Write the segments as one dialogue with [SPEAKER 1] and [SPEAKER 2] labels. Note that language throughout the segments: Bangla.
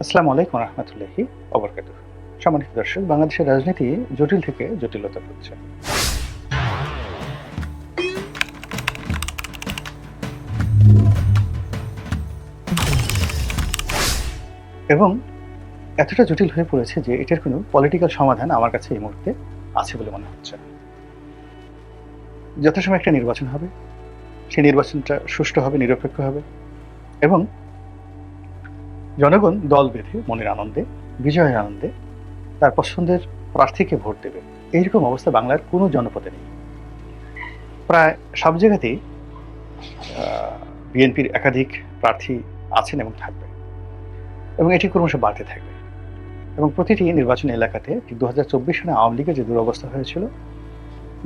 [SPEAKER 1] আসসালামু আলাইকুম রহমতুল্লাহি ওবরকাতুহু। সম্মানিত দর্শক, বাংলাদেশের রাজনীতি জটিল থেকে জটিলতা হচ্ছে এবং এতটা জটিল হয়ে পড়েছে যে এটার কোনো পলিটিক্যাল সমাধান আমার কাছে এই মুহূর্তে আছে বলে মনে হচ্ছে না। যথাসময়ে একটা নির্বাচন হবে, সেই নির্বাচনটা সুষ্ঠু হবে, নিরপেক্ষ হবে এবং জনগণ দল বেঁধে মনের আনন্দে, বিজয়ের আনন্দে তার পছন্দের প্রার্থীকে ভোট দেবে। এইরকম অবস্থা বাংলার কোনো জনপদে নেই। প্রায় সব জায়গাতেই বিএনপির একাধিক প্রার্থী আছেন এবং থাকবে এবং এটি ক্রমশ বাড়তে থাকবে এবং প্রতিটি নির্বাচনী এলাকাতে ঠিক 2024 সালে আওয়ামী লীগের যে দুরবস্থা হয়েছিল,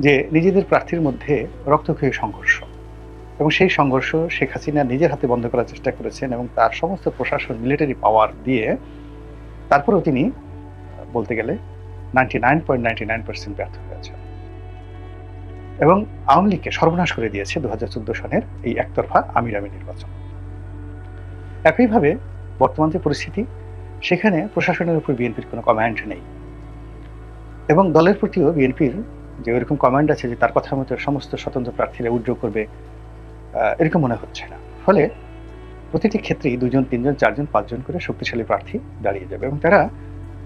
[SPEAKER 1] যে নিজেদের প্রার্থীর মধ্যে রক্তক্ষয়ী সংঘর্ষ, এবং সেই সংঘর্ষ শেখ হাসিনা নিজের হাতে বন্ধ করার চেষ্টা করেছেন এবং তার সমস্ত প্রশাসন মিলিটারি পাওয়ার দিয়ে তারপরেও তিনি বলতে গেলে 99.99% ব্যর্থ হয়েছেন এবং আওয়ামী লীগকে সর্বনাশ করে দিয়েছে 2014 সনের এই একতরফা আমির নির্বাচন। একইভাবে বর্তমান যে পরিস্থিতি, সেখানে প্রশাসনের উপর বিএনপির কোনো কমান্ড নেই এবং দলের প্রতিও বিএনপির যে ওইরকম কমান্ড আছে যে তার কথা মতো সমস্ত স্বতন্ত্র প্রার্থীরা উইথড্র করবে, এরকম মনে হচ্ছে না। ফলে প্রতিটি ক্ষেত্রেই 2জন 3জন 4জন 5জন করে শক্তিশালী প্রার্থী দাঁড়িয়ে যাবে এবং তারা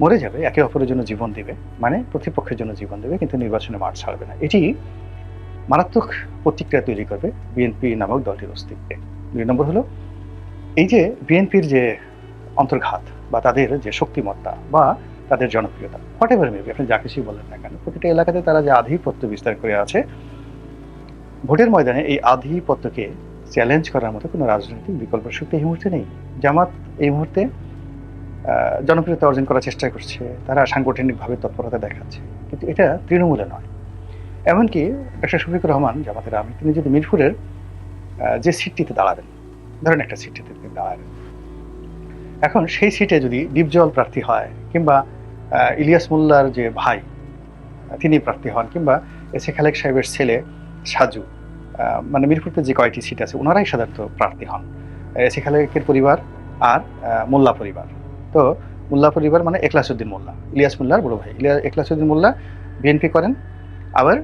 [SPEAKER 1] মরে যাবে, একে অপরের জন্য জীবন দেবে, মানে প্রতিপক্ষের জন্য জীবন দেবে, কিন্তু নির্বাচনে মাঠ ছাড়বে না। এটি মারাত্মক প্রতিক্রিয়া তৈরি করবে বিএনপি নামক দলটির অস্তিত্বে। 2 নম্বর হলো এই যে বিএনপির যে অন্তর্ঘাত বা তাদের যে শক্তিমত্তা বা তাদের জনপ্রিয়তা, হোয়াট এভার মেবি, আপনি যা কিছুই বলেন না কেন, প্রতিটা এলাকাতে তারা যে আধিপত্য বিস্তার করে আছে, ভোটের ময়দানে এই আধিপত্যকে চ্যালেঞ্জ করার মতো কোনো রাজনৈতিক বিকল্প শক্তি এই মুহূর্তে নেই। জামাত এই মুহূর্তে জনপ্রিয়তা অর্জন করার চেষ্টা করছে, তারা সাংগঠনিকভাবে তৎপরতা দেখাচ্ছে, কিন্তু এটা তৃণমূলে নয়। এমনকি ডক্টর শফিকুর রহমান, জামাতের আমির, তিনি যদি মিরপুরের যে সিটটিতে দাঁড়াবেন, ধরেন একটা সিটটিতে তিনি দাঁড়াবেন, এখন সেই সিটে যদি ডিপজল প্রার্থী হয় কিংবা ইলিয়াস মোল্লার যে ভাই তিনি প্রার্থী হন কিংবা এস এ খালেক সাহেবের ছেলে সাজু, মানে মিরপুরতে যে কয়টি সিট আছে ওনারাই সাধারণত প্রার্থী হন, এস এ খালেকের পরিবার আর মোল্লা পরিবার। তো মোল্লা পরিবার মানে এখলাসউদ্দিন মোল্লা, ইলিয়াস মোল্লার বড় ভাই। এখলাসউদ্দিন মোল্লা বিএনপি করেন, আবার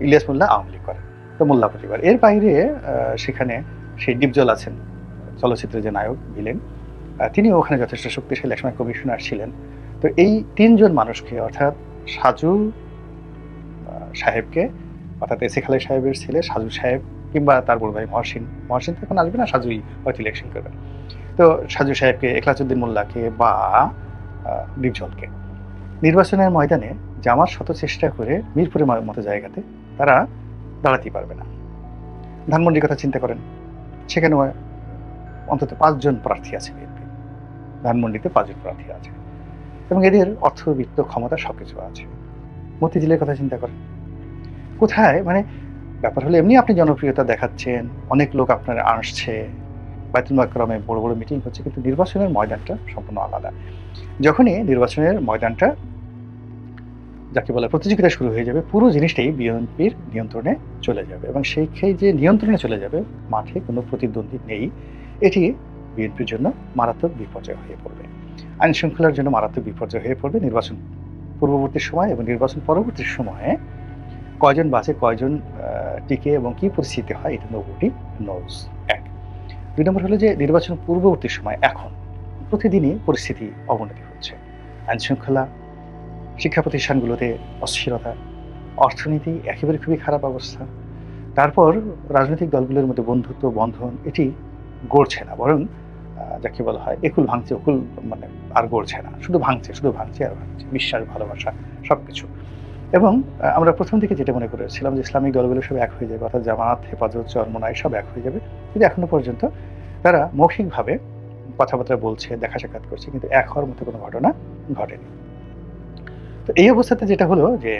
[SPEAKER 1] ইলিয়াস মোল্লা আওয়ামী লীগ করেন। তো মোল্লা পরিবার, এর বাইরে সেখানে সেই ডিপজল আছেন, চলচ্চিত্রের যে নায়ক ভিলেন, তিনি ওখানে যথেষ্ট শক্তিশালী, একসময় কমিশনার ছিলেন। তো এই 3জন মানুষকে, অর্থাৎ সাজু সাহেবকে, অর্থাৎ এস এ খালেক সাহেবের ছেলে সাজু সাহেব কিংবা তার বড় ভাই মহসিন তো এখন আসবে না, সাজুই হয়তো ইলেকশন করবেন। তো সাজু সাহেবকে, এখলাসউদ্দিন মোল্লাকে বা ডিপজলকে নির্বাচনের ময়দানে জামাত শত চেষ্টা করে মিরপুরের মতো জায়গাতে তারা দাঁড়াতেই পারবে না। ধানমন্ডির কথা চিন্তা করেন, সেখানে অন্তত 5জন প্রার্থী আছে বিএনপি, ধানমন্ডিতে 5জন প্রার্থী আছে এবং এদের অর্থবিত্ত ক্ষমতা সবকিছু আছে। মতিঝিলের কথা চিন্তা করেন, কোথায়, মানে ব্যাপার হলো এমনি আপনি জনপ্রিয়তা দেখাচ্ছেন, অনেক লোক আপনার আসছে, বাইতুল মাকরমে বড় বড় মিটিং হচ্ছে, কিন্তু নির্বাচনের ময়দানটা সম্পূর্ণ আলাদা। যখনই নির্বাচনের ময়দানটা যাকে বলে প্রতিযোগিতা শুরু হয়ে যাবে, পুরো জিনিসটাই বিএনপির নিয়ন্ত্রণে চলে যাবে এবং সেই যে নিয়ন্ত্রণে চলে যাবে, মাঠে কোনো প্রতিদ্বন্দ্বী নেই, এটি বিএনপির জন্য মারাত্মক বিপর্যয় হয়ে পড়বে, আইন শৃঙ্খলার জন্য মারাত্মক বিপর্যয় হয়ে পড়বে। নির্বাচন পূর্ববর্তী সময় এবং নির্বাচন পরবর্তী সময়ে কয়জন বাঁচে, কয়জন টিকে এবং কি পরিস্থিতি হয়, এটা নোবডি নোজ। 1। 2 নম্বর হলো যে নির্বাচন পূর্ববর্তী সময় এখন প্রতিদিনই পরিস্থিতি অবনতি হচ্ছে, আইন শৃঙ্খলা, শিক্ষা প্রতিষ্ঠানগুলোতে অস্থিরতা, অর্থনীতি একেবারে খুবই খারাপ অবস্থা। তারপর রাজনৈতিক দলগুলোর মধ্যে বন্ধুত্ব বন্ধন এটি গড়ছে না, বরং যাকে বলা হয় একুল ভাঙছে, অকুল মানে আর গড়ছে না, শুধু ভাঙছে আর ভাঙছে, বিশ্বাস, ভালোবাসা সবকিছু। এবং আমরা প্রথম দিকে যেটা মনে করেছিলাম যে ইসলামিক দলগুলো সব এক হয়ে যাবে, অর্থাৎ জামাত, হেফাজত, চরমোনাই সব এক হয়ে যাবে, কিন্তু এখনো পর্যন্ত তারা মৌখিকভাবে কথাবার্তা বলছে, দেখা সাক্ষাৎ করছে, কিন্তু এক হওয়ার মতো কোনো ঘটনা ঘটেনি। তো এই অবস্থাতে যেটা হলো যে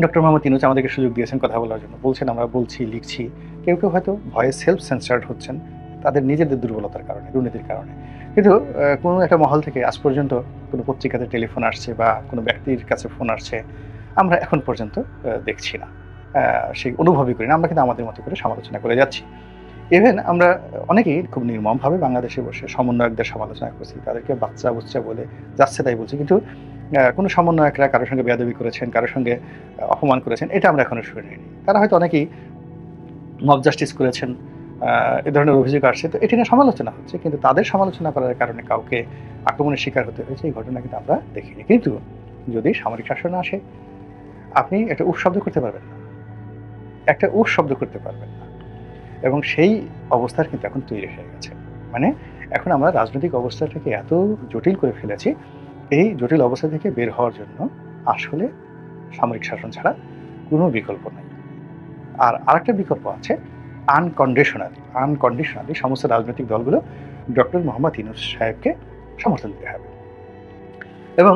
[SPEAKER 1] ডক্টর মোহাম্মদ ইউনূস আমাদেরকে সুযোগ দিয়েছেন কথা বলার জন্য, বলছেন, আমরা বলছি, লিখছি, কেউ কেউ হয়তো ভয়ে সেলফ সেন্সার্ড হচ্ছেন তাদের নিজেদের দুর্বলতার কারণে, দুর্নীতির কারণে, কিন্তু কোনো একটা মহল থেকে আজ পর্যন্ত কোনো পত্রিকাতে টেলিফোন আসছে বা কোনো ব্যক্তির কাছে ফোন আসছে আমরা এখন পর্যন্ত দেখছি না, সেই অনুভবই করি না। আমরা কিন্তু আমাদের মতো করে সমালোচনা করে যাচ্ছি। ইভেন আমরা অনেকেই খুব নির্মমভাবে বাংলাদেশে বসে সমন্বয়কদের সমালোচনা করছি, তাদেরকে বাচ্চা বুচ্চা বলে যাচ্ছে তাই বলছি, কিন্তু কোনো সমন্বয়করা কারোর সঙ্গে বেয়াদবি করেছেন, কারোর সঙ্গে অপমান করেছেন, এটা আমরা এখনো শুনিনি। তারা হয়তো অনেকেই মব জাস্টিস করেছেন, এ ধরনের অভিযোগ আসছে, তো এটি নিয়ে সমালোচনা হচ্ছে, কিন্তু তাদের সমালোচনা করার কারণে কাউকে আক্রমণের শিকার হতে হয়েছে এই ঘটনা কিন্তু আমরা দেখিনি। কিন্তু যদি সামরিক শাসন আসে, আপনি একটা উফ শব্দ করতে পারবেন না, একটা উফ শব্দ করতে পারবেন না, এবং সেই অবস্থার কিন্তু এখন তৈরি হয়ে গেছে। মানে এখন আমরা রাজনৈতিক অবস্থাটাকে এত জটিল করে ফেলেছি, এই জটিল অবস্থা থেকে বের হওয়ার জন্য আসলে সামরিক শাসন ছাড়া কোনো বিকল্প নেই। আর আরেকটা বিকল্প আছে, আনকন্ডিশনালি সমস্ত রাজনৈতিক দলগুলো ডক্টর মোহাম্মদ ইউনূস সাহেবকে সমর্থন দিতে হবে এবং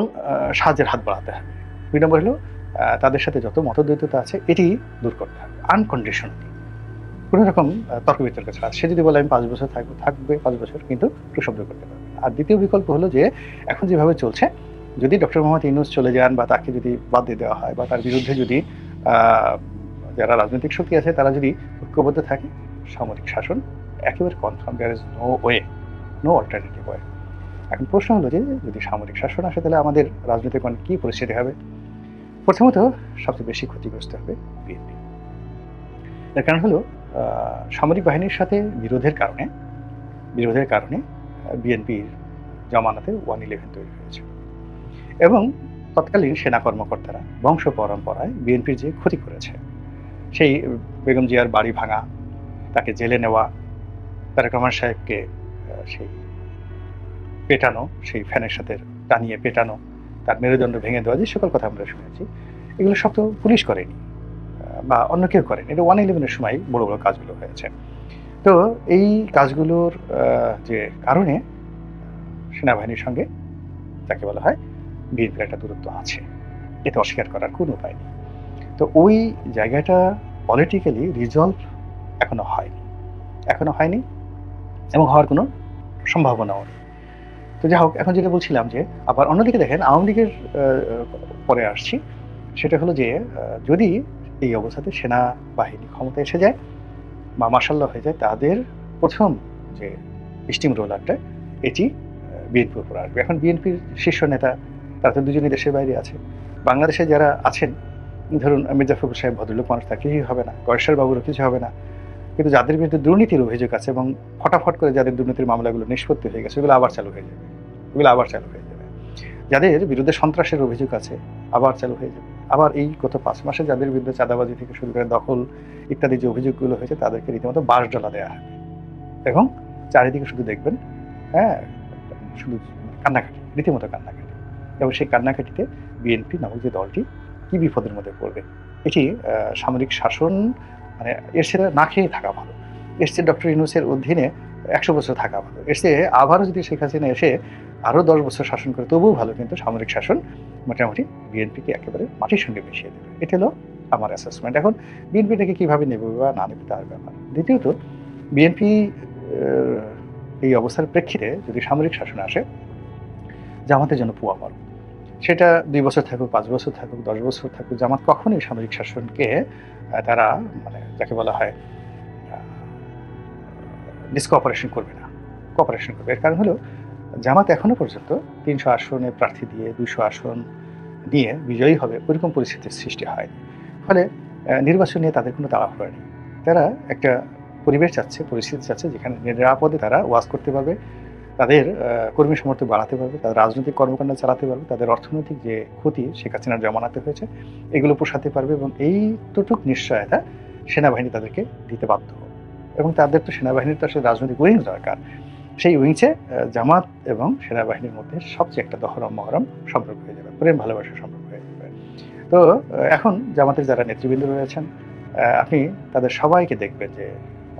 [SPEAKER 1] সাহায্যের হাত বাড়াতে হবে। ২ নম্বর হলো তাদের সাথে যত মতদ্বৈততা আছে এটি দূর করতে হবে আনকন্ডিশনালি, কোনো রকম তর্ক বিতর্ক ছাড়া। সে যদি বলে আমি ৫ বছর থাকবো, থাকবে ৫ বছর, কিন্তু টু শব্দ করতে পারবে না। আর দ্বিতীয় বিকল্প হলো যে এখন যেভাবে চলছে, যদি ডক্টর মোহাম্মদ ইউনূস চলে যান বা তাকে যদি বাদ দিয়ে দেওয়া হয় বা তার বিরুদ্ধে যদি যারা রাজনৈতিক শক্তি আছে তারা যদি ঐক্যবদ্ধ থাকে, সামরিক শাসন একেবারে confirm, there is no way, no alternative way. এখন প্রশ্ন হলো যে যদি সামরিক শাসন আসে তাহলে আমাদের রাজনৈতিক কী পরিস্থিতি হবে? প্রথমত সবচেয়ে বেশি ক্ষতিগ্রস্ত হবে বিএনপি। এর কারণ হলো সামরিক বাহিনীর সাথে বিরোধের কারণে বিএনপির জামানাতে 111 তৈরি হয়েছে এবং তৎকালীন সেনা কর্মকর্তারা বংশ পরম্পরায় বিএনপির যে ক্ষতি করেছে, সেই বেগম জিয়ার বাড়ি ভাঙা, তাকে জেলে নেওয়া, তারেক রহমান সাহেবকে সেই পেটানো, সেই ফ্যানের সাথে টানিয়ে পেটানো, তার মেরুদণ্ড ভেঙে দেওয়া, যে সকল কথা আমরা শুনেছি, এগুলো সব তো পুলিশ করেনি বা অন্য কেউ করেনি। এটা 111-এর সময় বড় বড় কাজগুলো হয়েছে। তো এই কাজগুলোর যে কারণে সেনাবাহিনীর সঙ্গে যাকে বলা হয় বিএনপির একটা দূরত্ব আছে, এতে অস্বীকার করার কোনো উপায় নেই। তো ওই জায়গাটা পলিটিক্যালি রিজলভ এখনো হয়নি এবং হওয়ার কোনো সম্ভাবনাও নেই। তো যাই হোক, এখন যেটা বলছিলাম যে আবার অন্যদিকে দেখেন আওয়ামী লীগের পরে আসছি, সেটা হলো যে যদি এই অবস্থাতে সেনাবাহিনী ক্ষমতা এসে যায় বা মার্শাল্লাহ হয়ে যায়, তাদের প্রথম যে স্টিম রোলারটা এটি বিএনপির উপর আসবে। এখন বিএনপির শীর্ষ নেতা তারা তো দুজনই দেশের বাইরে আছে। বাংলাদেশে যারা আছেন, ধরুন মির্জা ফখরুল সাহেব ভদ্রলোক মানুষ, তার কিছুই হবে না, গয়েশ্বর বাবুরও কিছু হবে না, কিন্তু যাদের বিরুদ্ধে দুর্নীতির অভিযোগ আছে এবং ফটাফট করে যাদের দুর্নীতির মামলাগুলো নিষ্পত্তি হয়ে গেছে, ওগুলো আবার চালু হয়ে যাবে। যাদের বিরুদ্ধে সন্ত্রাসের অভিযোগ আছে আবার চালু হয়ে যাবে। আবার এই গত 5 মাসে যাদের বিরুদ্ধে চাঁদাবাজি থেকে শুরু করে দখল ইত্যাদি যে অভিযোগগুলো হয়েছে, তাদেরকে রীতিমতো বাঁশ ডলা দেওয়া হবে এবং চারিদিকে শুধু দেখবেন শুধু কান্নাকাটি, রীতিমতো কান্নাকাটি। এবং সেই কান্নাকাটিতে বিএনপি নামক যে দলটি কি বিপদের মধ্যে পড়বে, এটি সামরিক শাসন মানে এর সেটা না খেয়ে থাকা ভালো, এর চেয়ে ডক্টর ইউনূসের অধীনে 100 বছর থাকা ভালো, এর চেয়ে আবারও যদি শেখ হাসিনা এসে আরও 10 বছর শাসন করে তবুও ভালো, কিন্তু সামরিক শাসন মোটামুটি বিএনপিকে একেবারে মাটির সঙ্গে মিশিয়ে দেবে। এটা হলো আমার অ্যাসেসমেন্ট। এখন বিএনপিটাকে কীভাবে নেবে বা না নেবে তার ব্যাপার। দ্বিতীয়ত, বিএনপি এই অবস্থার প্রেক্ষিতে যদি সামরিক শাসন আসে, জামাতের জন্য পুয়া মারব, সেটা 2 বছর থাকুক, 5 বছর থাকুক, 10 বছর থাকুক, জামাত কখনোই সামরিক শাসনকে তারা মানে যাকে বলা হয় ডিসকপারেশন করবে না, কোঅপারেশন করবে। এর কারণ হলো জামাত এখনো পর্যন্ত 300 আসনে প্রার্থী দিয়ে 200 আসন নিয়ে বিজয়ী হবে ওইরকম পরিস্থিতির সৃষ্টি হয়নি। ফলে নির্বাচন নিয়ে তাদের কোনো তাড়াহুড়ো নেই। তারা একটা পরিবেশ চাচ্ছে, পরিস্থিতি চাচ্ছে যেখানে নিরাপদে তারা ওয়াজ করতে পারবে, তাদের কর্মী সমর্থক বাড়াতে পারবে, তাদের রাজনৈতিক কর্মকাণ্ড চালাতে পারবে, তাদের অর্থনৈতিক যে ক্ষতি শেখ হাসিনার জমানাতে হয়েছে এগুলো পোষাতে পারবে, এবং এইটুক নিশ্চয়তা সেনাবাহিনী তাদেরকে দিতে বাধ্য হবে। এবং তাদের তো সেনাবাহিনীর তো আসলে রাজনৈতিক উইংস দরকার। সেই উইংসে জামাত এবং সেনাবাহিনীর মধ্যে সবচেয়ে একটা দহরম মহরম সম্পর্ক হয়ে যাবে, প্রেম ভালোবাসার সম্পর্ক হয়ে যাবে। তো এখন জামাতের যারা নেতৃবৃন্দ রয়েছেন, আপনি তাদের সবাইকে দেখবেন যে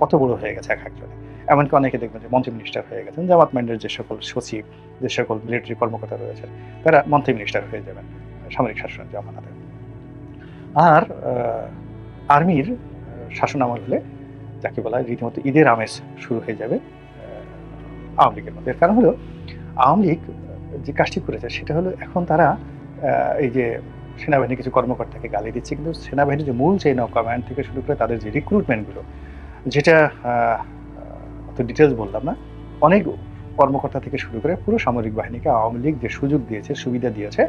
[SPEAKER 1] কত বড় হয়ে গেছে এক একজনে। এমনকি অনেকে দেখবেন যে মন্ত্রী মিনিস্টার হয়ে গেছেন। জামাত মাইন্ডের যে সকল সচিব, যে সকল মিলিটারি কর্মকর্তা রয়েছেন, তারা মন্ত্রী মিনিস্টার হয়ে যাবেন সামরিক শাসনের জামানাতে। আর আর্মির শাসন আমল হলে যাকে বলা হয় রীতিমতো ঈদের আমেজ শুরু হয়ে যাবে আওয়ামী লীগের মধ্যে। এর কারণ হলো আওয়ামী লীগ যে কাজটি করেছে সেটা হলো এখন তারা এই যে সেনাবাহিনীর কিছু কর্মকর্তাকে গালি দিচ্ছে, কিন্তু সেনাবাহিনীর যে মূল চেইন অফ কমান্ড থেকে শুরু করে তাদের যে রিক্রুটমেন্টগুলো, যেটা অত ডিটেলস বললাম না, অনেক কর্মকর্তা থেকে শুরু করে পুরো সামরিক বাহিনীকে আওয়ামী লীগ যে সুযোগ দিয়েছে, সুবিধা দিয়েছে,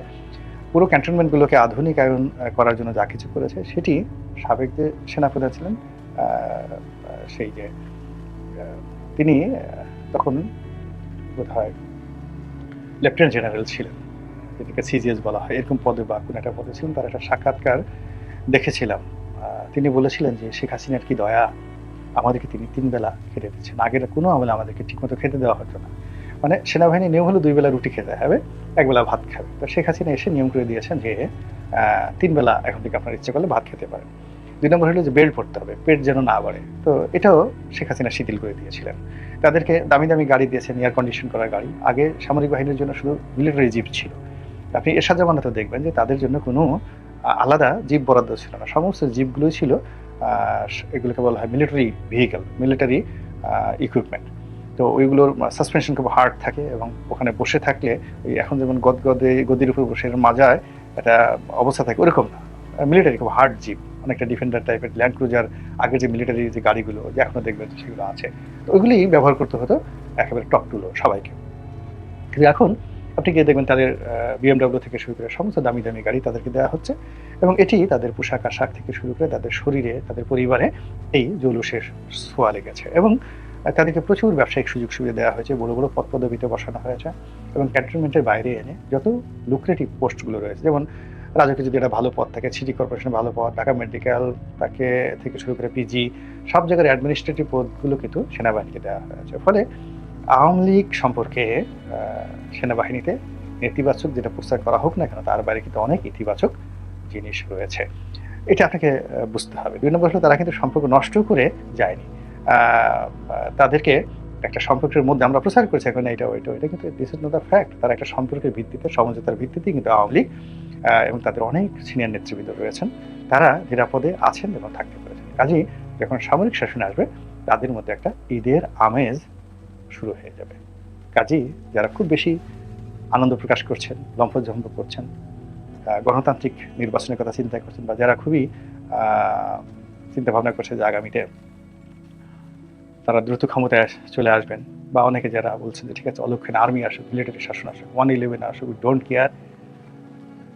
[SPEAKER 1] পুরো ক্যান্টনমেন্টগুলোকে আধুনিকায়ন করার জন্য যা কিছু করেছে, সেটি সাবেক যে সেনাপ্রধান ছিলেন, সেই যে তিনি তখন বোধহয় লেফটেন্যান্ট জেনারেল ছিলেন, যেটাকে সিজিএস বলা হয়, এরকম পদে বা কোনো একটা পদে ছিলেন। তার একটা সাক্ষাৎকার দেখেছিলাম। তিনি বলেছিলেন যে শেখ হাসিনার কি দয়া, আমাদেরকে তিনি 3 বেলা খেতে দিচ্ছেন, আগের কোনো আমলে আমাদেরকে ঠিকমতো খেতে দেওয়া হতো না। মানে সেনাবাহিনী নিয়ম হলো 2 বেলা রুটি খেতে হবে, 1 বেলা ভাত খাবে। তো শেখ হাসিনা এসে নিয়ম করে দিয়েছেন যে 3 বেলা এখন থেকে আপনার ইচ্ছে করলে ভাত খেতে পারেন। 2 নম্বর হলো যে বেল্ট পরতে হবে, পেট যেন না বাড়ে। তো এটাও শেখ হাসিনা শিথিল করে দিয়েছিলেন। তাদেরকে দামি দামি গাড়ি দিয়েছেন, এয়ার কন্ডিশন করা গাড়ি। আগে সামরিক বাহিনীর জন্য শুধু মিলিটারি জিপ ছিল। আপনি এরশাদ জামানাতে দেখবেন যে তাদের জন্য কোনো আলাদা জিপ বরাদ্দ ছিল না, সমস্ত জিপগুলোই ছিল, এগুলোকে বলা হয় মিলিটারি ভেহিকেল, মিলিটারি ইকুইপমেন্ট। তো ওইগুলোর সাসপেনশন খুব হার্ড থাকে এবং ওখানে বসে থাকলে ওই এখন যেমন গদির উপর বসে মাজায় একটা অবস্থা থাকে, ওরকম না, মিলিটারি খুব হার্ড জিপ, অনেকটা ডিফেন্ডার টাইপের, ল্যান্ড ক্রুজার, আগে যে মিলিটারি যে গাড়িগুলো যে এখনো দেখবেন সেগুলো আছে, তো ওইগুলি ব্যবহার করতে হতো একেবারে টপ টুলো সবাইকে। কিন্তু এখন আপনি গিয়ে দেখবেন তাদের বিএমডব্লিউ থেকে শুরু করে সমস্ত দামি দামি গাড়ি তাদেরকে দেওয়া হচ্ছে, এবং এটি তাদের পোশাক আশাক থেকে শুরু করে তাদের শরীরে, তাদের পরিবারে এই জৌলুসের ছোঁয়া লেগেছে। এবং তাদেরকে প্রচুর ব্যবসায়িক সুযোগ সুবিধা দেওয়া হয়েছে, বড় বড় পদ পদবিতে বসানো হয়েছে, এবং ক্যান্টনমেন্টের বাইরে এনে যত লুক্রেটিভ পোস্টগুলো রয়েছে, যেমন রাজকীয় যদি একটা ভালো পদ থাকে, সিটি কর্পোরেশনের ভালো পদ, ঢাকা মেডিকেল তাকে থেকে শুরু করে পিজি, সব জায়গার অ্যাডমিনিস্ট্রেটিভ পদগুলো কিন্তু সেনাবাহিনীকে দেওয়া হয়েছে। ফলে আওয়ামী লীগ সম্পর্কে সেনাবাহিনীতে নেতিবাচক যেটা প্রচার করা হোক না কেন, তার বাইরে কিন্তু অনেক ইতিবাচক জিনিস রয়েছে। এটা আপনাকে বুঝতে হবে। 2 নম্বর হলো তারা কিন্তু সম্পর্ক নষ্ট করে যায়নি। তাদেরকে একটা সম্পর্কের মধ্যে আমরা প্রচার করছি এখন এটা ওইটা, এটা কিন্তু this is not the fact. তারা একটা সম্পর্কের ভিত্তিতে, সমঝোতার ভিত্তিতেই কিন্তু আওয়ামী লীগ এবং তাদের অনেক সিনিয়র নেতৃবৃন্দ রয়েছেন, তারা নিরাপদে আছেন এবং থাকতে পেরেছেন। কাজেই যখন সামরিক শাসন আসবে, তাদের মধ্যে একটা ঈদের আমেজ শুরু হয়ে যাবে। কাজেই যারা খুব বেশি আনন্দ প্রকাশ করছেন, লম্ফঝম্প করছেন, গণতান্ত্রিক নির্বাচনের কথা চিন্তা করছেন, বা যারা খুবই চিন্তা ভাবনা করছে যে আগামীতে তারা দ্রুত ক্ষমতায় চলে আসবেন, বা অনেকে যারা বলছেন যে ঠিক আছে অলক্ষণে আর্মি আসুক, মিলিটারি শাসন আসুক, 111 আসুক, ডোন্ট কেয়ার,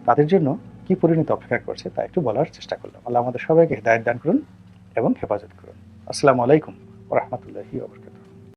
[SPEAKER 1] তাদের জন্য কি পরিণতি অপেক্ষা করছে তা একটু বলার চেষ্টা করলাম। আল্লাহ আমাদের সবাইকে হিদায়াত দান করুন এবং হেফাজত করুন। আসসালামু আলাইকুম ওয়া রাহমাতুল্লাহি ওয়া বারাকাতুহু।